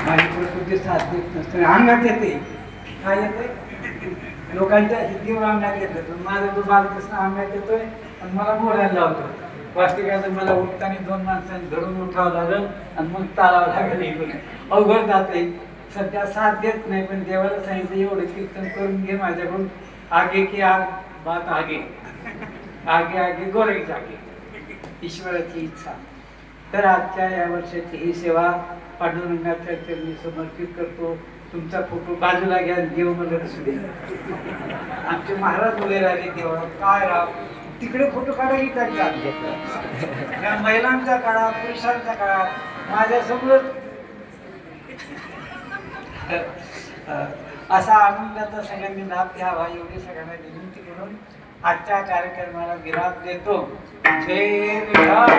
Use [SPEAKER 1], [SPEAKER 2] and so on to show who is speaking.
[SPEAKER 1] माझी प्रकृती साथ देत नसते, अंगात येते. काय येते? लोकांच्या हिंदीवर अंगात येतं, पण माझा तो बालकृष्ण अंगात येतोय आणि मला बोलायला लावतो. वास्तविकाचं मला उठताना 2 माणसांनी धरून उठावं लागेल आणि मग चालावं लागेल. इकडे अवघड जाते. सध्या साथ देत नाही, पण देवाला सांगितलं एवढं कीर्तन करून घे माझ्याकडून. आगे की आग बात आगे, आगे आगे गोरे जागे, ईश्वराची इच्छा. तर आजच्या या वर्षाची ही सेवा पांडुरंगाच्या चरणी समर्पित करतो. तुमचा फोटो बाजूला घ्या, देव मला असू दे. आमचे महाराज उभे राहिले देवा, काय राव तिकडे फोटो काढा घेतात. या महिलांचा काढा, पुरुषांचा काढा, माझ्यासमोर असा आनंदाचा सगळ्यांनी लाभ घ्यावा एवढी सगळ्यांना विनंती करून आजच्या कार्यक्रमाला विराम देतो. जय विठ्ठल.